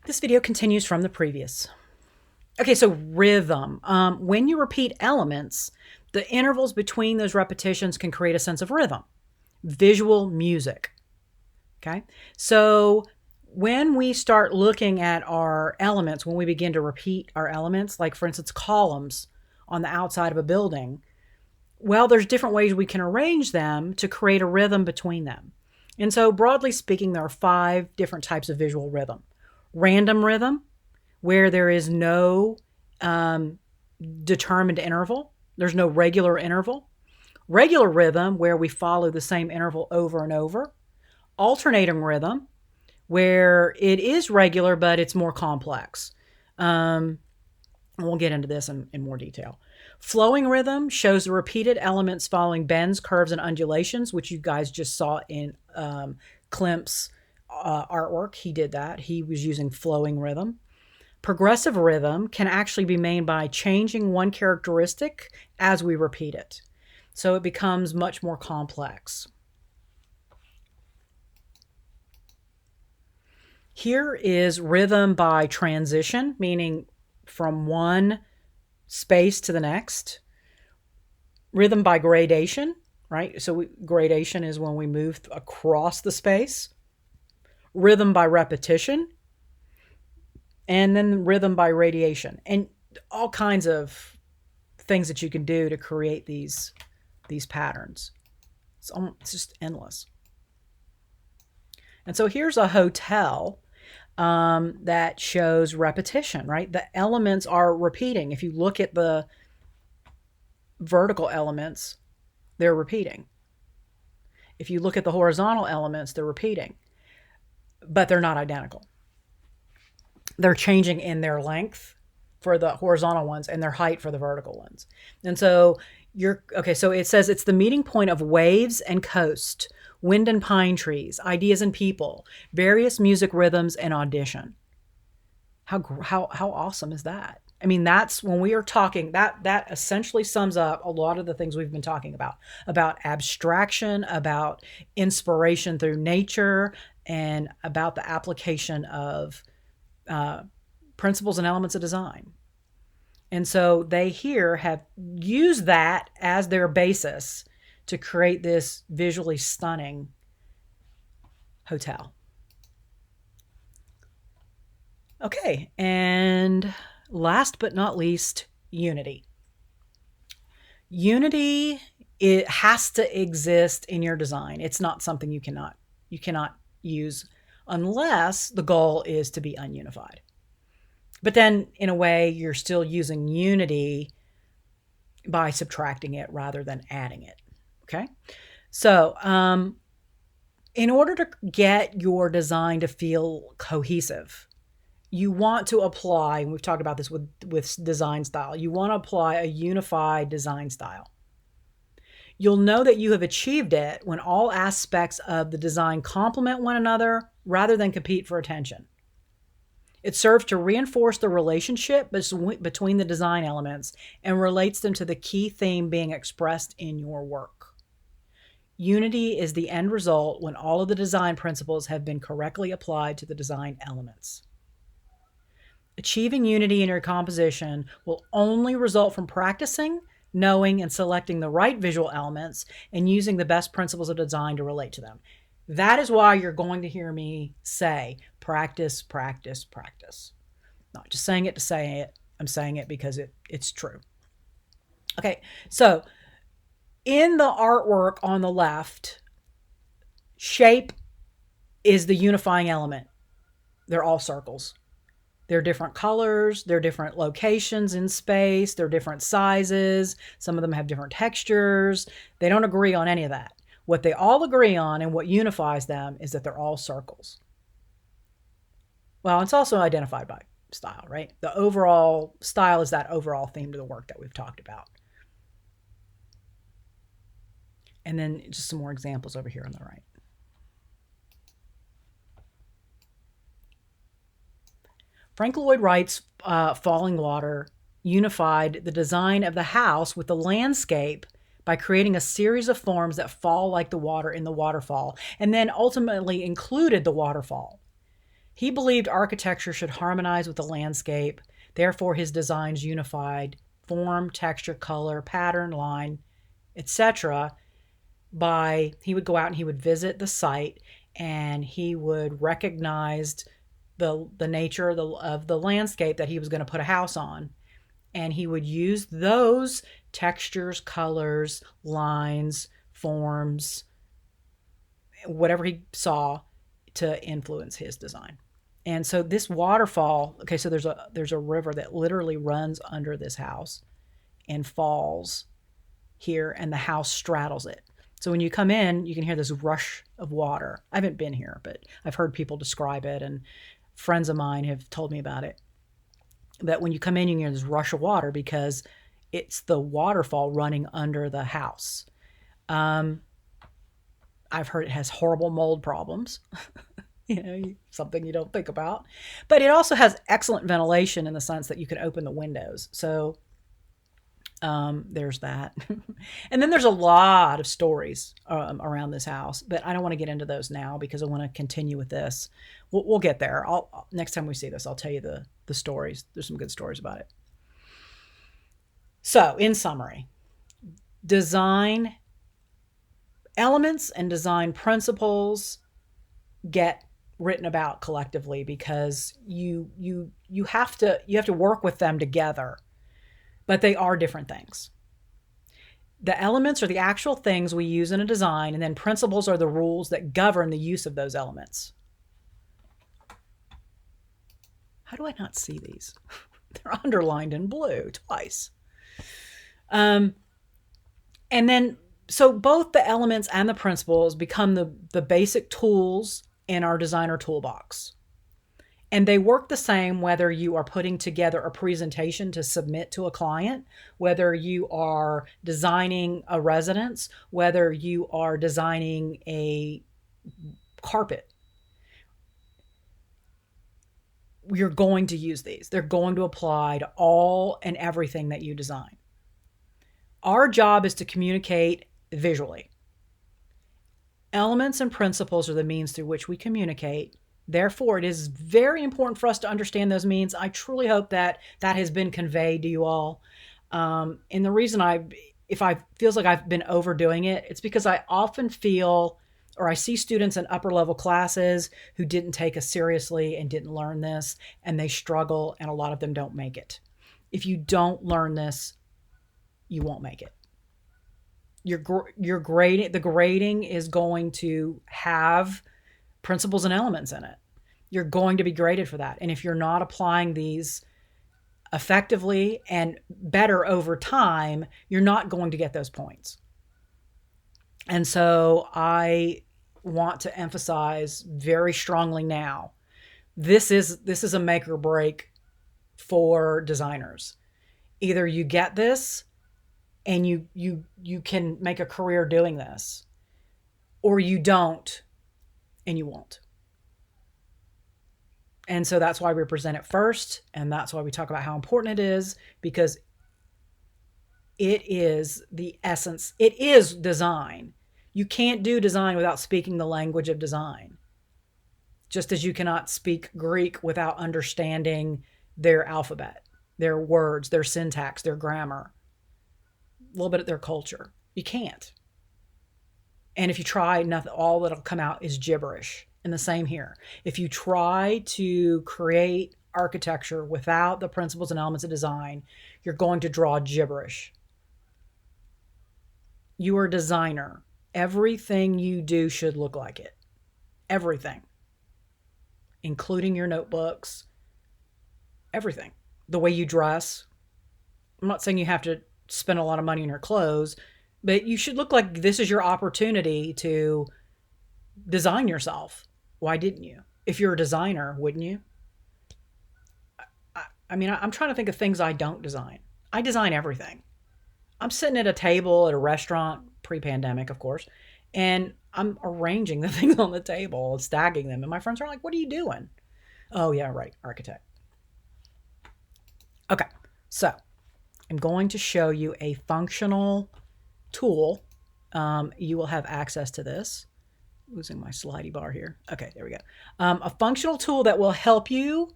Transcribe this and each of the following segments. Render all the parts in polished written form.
This video continues from the previous. Okay, so rhythm. When you repeat elements, the intervals between those repetitions can create a sense of rhythm. Visual music. Okay, so when we start looking at our elements, when we begin to repeat our elements, like for instance, columns on the outside of a building, well, there's different ways we can arrange them to create a rhythm between them. And so, broadly speaking, there are 5 different types of visual rhythm. Random rhythm, where there is no determined interval, there's no regular interval. Regular rhythm, where we follow the same interval over and over. Alternating rhythm, where it is regular, but it's more complex. We'll get into this in more detail. Flowing rhythm shows the repeated elements following bends, curves, and undulations, which you guys just saw in Klimt's artwork. He did that. He was using flowing rhythm. Progressive rhythm can actually be made by changing one characteristic as we repeat it. So it becomes much more complex. Here is rhythm by transition, meaning from one space to the next. Rhythm by gradation, right? So gradation is when we move across the space. Rhythm by repetition. And then rhythm by radiation. And all kinds of things that you can do to create these patterns. It's just endless. And so here's a hotel that shows repetition, right? The elements are repeating. If you look at the vertical elements, they're repeating. If you look at the horizontal elements, they're repeating, but they're not identical. They're changing in their length for the horizontal ones and their height for the vertical ones. And so so it says it's the meeting point of waves and coast, wind and pine trees, ideas and people, various music rhythms, and audition. How awesome is that? I mean, that's when we are talking, that essentially sums up a lot of the things we've been talking about abstraction, about inspiration through nature, and about the application of principles and elements of design. And so they here have used that as their basis to create this visually stunning hotel. Okay, and last but not least, unity. Unity, it has to exist in your design. It's not something you cannot use unless the goal is to be ununified. But then, in a way, you're still using unity by subtracting it rather than adding it. Okay? So, in order to get your design to feel cohesive, you want to apply, and we've talked about this with design style, you want to apply a unified design style. You'll know that you have achieved it when all aspects of the design complement one another rather than compete for attention. It serves to reinforce the relationship between the design elements and relates them to the key theme being expressed in your work. Unity is the end result when all of the design principles have been correctly applied to the design elements. Achieving unity in your composition will only result from practicing, knowing, and selecting the right visual elements and using the best principles of design to relate to them. That is why you're going to hear me say, practice, practice, practice. Not just saying it to say it. I'm saying it because it's true. Okay, so in the artwork on the left, shape is the unifying element. They're all circles. They're different colors. They're different locations in space. They're different sizes. Some of them have different textures. They don't agree on any of that. What they all agree on and what unifies them is that they're all circles. Well, it's also identified by style, right? The overall style is that overall theme to the work that we've talked about. And then just some more examples over here on the right. Frank Lloyd Wright's Falling Water unified the design of the house with the landscape by creating a series of forms that fall like the water in the waterfall, and then ultimately included the waterfall. He believed architecture should harmonize with the landscape. Therefore, his designs unified form, texture, color, pattern, line, etc. He would go out and he would visit the site, and he would recognize the nature of the landscape that he was going to put a house on, and he would use those textures, colors, lines, forms, whatever he saw to influence his design. And so this waterfall, okay, so there's a river that literally runs under this house and falls here, and the house straddles it. So when you come in, you can hear this rush of water. I haven't been here, but I've heard people describe it, and friends of mine have told me about it. That when you come in, you can hear this rush of water because it's the waterfall running under the house. I've heard it has horrible mold problems. Something you don't think about. But it also has excellent ventilation in the sense that you can open the windows. So there's that. And then there's a lot of stories around this house, but I don't want to get into those now because I want to continue with this. We'll get there. Next time we see this, I'll tell you the stories. There's some good stories about it. So in summary, design elements and design principles get written about collectively because you have to work with them together, but they are different things. The elements are the actual things we use in a design, and then principles are the rules that govern the use of those elements. How do I not see these? They're underlined in blue twice. And then, so both the elements and the principles become the basic tools in our designer toolbox. And they work the same whether you are putting together a presentation to submit to a client, whether you are designing a residence, whether you are designing a carpet. You're going to use these. They're going to apply to all and everything that you design. Our job is to communicate visually. Elements and principles are the means through which we communicate. Therefore, it is very important for us to understand those means. I truly hope that has been conveyed to you all. And the reason if I feels like I've been overdoing it, it's because I often feel, or I see students in upper level classes who didn't take us seriously and didn't learn this, and they struggle, and a lot of them don't make it. If you don't learn this, you won't make it. Your grading, the grading is going to have principles and elements in it. You're going to be graded for that. And if you're not applying these effectively and better over time, you're not going to get those points. And so I want to emphasize very strongly now, this is a make or break for designers. Either you get this and you can make a career doing this, or you don't and you won't. And so that's why we present it first, and that's why we talk about how important it is, because it is the essence. It is design. You can't do design without speaking the language of design. Just as you cannot speak Greek without understanding their alphabet, their words, their syntax, their grammar, a little bit of their culture. You can't. And if you try, nothing, all that'll come out is gibberish. And the same here. If you try to create architecture without the principles and elements of design, you're going to draw gibberish. You are a designer. Everything you do should look like it. Everything. Including your notebooks. Everything. The way you dress. I'm not saying you have to spend a lot of money on your clothes, but you should look like this is your opportunity to design yourself. Why didn't you? If you're a designer, wouldn't you? I mean, I'm trying to think of things I don't design. I design everything. I'm sitting at a table at a restaurant, pre-pandemic, of course, and I'm arranging the things on the table, stacking them. And my friends are like, what are you doing? Oh, yeah, right, architect. Okay, so I'm going to show you a functional tool. You will have access to this. Losing my slidey bar here. Okay, there we go. A functional tool that will help you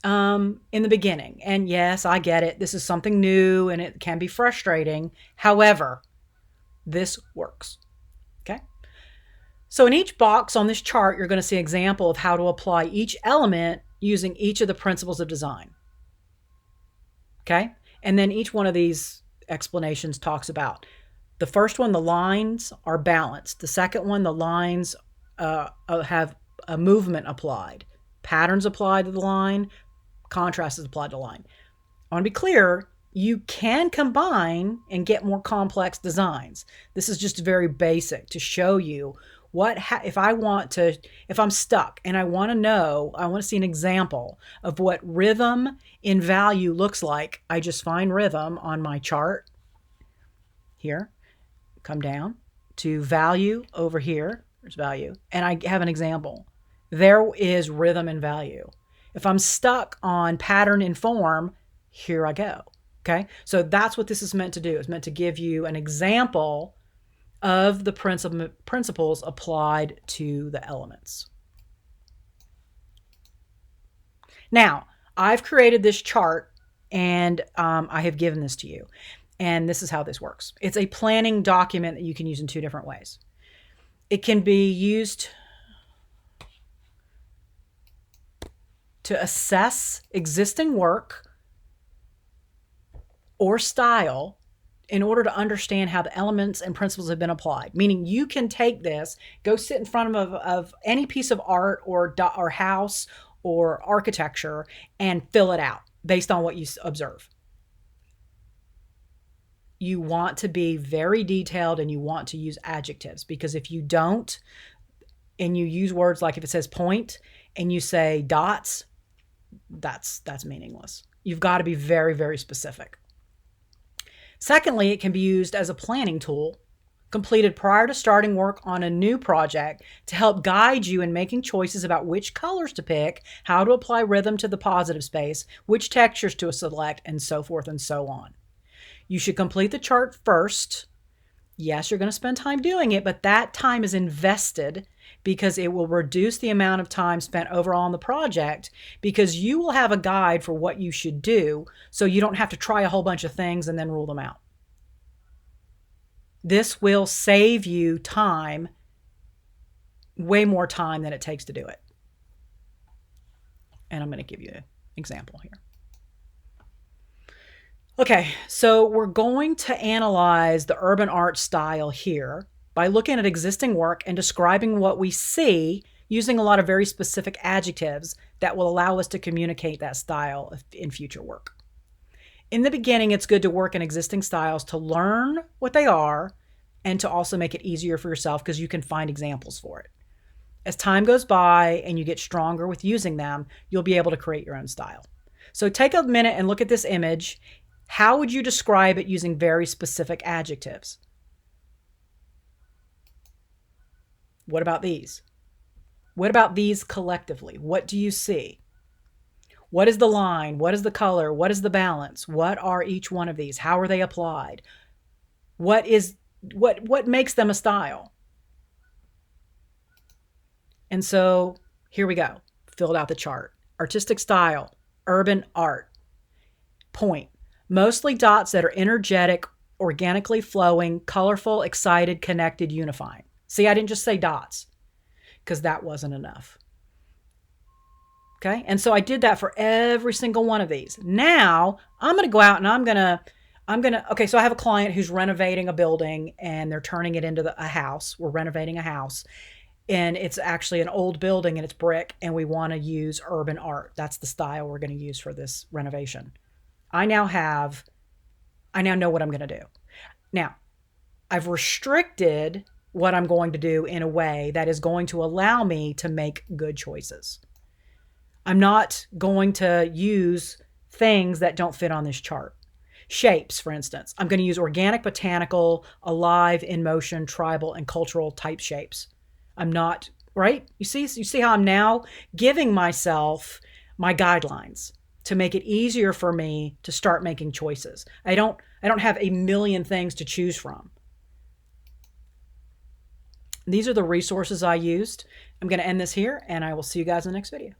in the beginning. And yes, I get it. This is something new and it can be frustrating. However, this works. Okay. So in each box on this chart, you're going to see an example of how to apply each element using each of the principles of design. Okay. And then each one of these explanations talks about the first one, the lines are balanced. The second one, the lines have a movement applied, patterns applied to the line, contrast is applied to the line. I want to be clear, you can combine and get more complex designs. This is just very basic to show you if I'm stuck and I want to see an example of what rhythm in value looks like. I just find rhythm on my chart here, come down to value over here. There's value. And I have an example. There is rhythm and value. If I'm stuck on pattern and form, here I go. Okay. So that's what this is meant to do. It's meant to give you an example of the principles applied to the elements. Now, I've created this chart and I have given this to you. And this is how this works. It's a planning document that you can use in two different ways. It can be used to assess existing work or style in order to understand how the elements and principles have been applied. Meaning you can take this, go sit in front of any piece of art or house or architecture and fill it out based on what you observe. You want to be very detailed and you want to use adjectives, because if you don't and you use words like if it says point and you say dots, that's meaningless. You've got to be very, very specific. Secondly, it can be used as a planning tool completed prior to starting work on a new project to help guide you in making choices about which colors to pick, how to apply rhythm to the positive space, which textures to select, and so forth and so on. You should complete the chart first. Yes, you're going to spend time doing it, but that time is invested because it will reduce the amount of time spent overall on the project, because you will have a guide for what you should do, so you don't have to try a whole bunch of things and then rule them out. This will save you time, way more time than it takes to do it. And I'm going to give you an example here. Okay, so we're going to analyze the urban art style here by looking at existing work and describing what we see using a lot of very specific adjectives that will allow us to communicate that style in future work. In the beginning, it's good to work in existing styles to learn what they are and to also make it easier for yourself, because you can find examples for it. As time goes by and you get stronger with using them, you'll be able to create your own style. So take a minute and look at this image. How would you describe it using very specific adjectives? What about these? What about these collectively? What do you see? What is the line? What is the color? What is the balance? What are each one of these? How are they applied? What makes them a style? And so here we go. Filled out the chart. Artistic style, urban art. Point. Mostly dots that are energetic, organically flowing, colorful, excited, connected, unifying. See, I didn't just say dots because that wasn't enough. Okay. And so I did that for every single one of these. Now I'm going to go out and okay, so I have a client who's renovating a building and they're turning it into a house. We're renovating a house and it's actually an old building and it's brick, and we want to use urban art. That's the style we're going to use for this renovation. I now know what I'm going to do. Now, I've restricted what I'm going to do in a way that is going to allow me to make good choices. I'm not going to use things that don't fit on this chart. Shapes, for instance. I'm going to use organic, botanical, alive, in motion, tribal, and cultural type shapes. I'm not, right? You see how I'm now giving myself my guidelines to make it easier for me to start making choices. I don't have a million things to choose from. These are the resources I used. I'm going to end this here, and I will see you guys in the next video.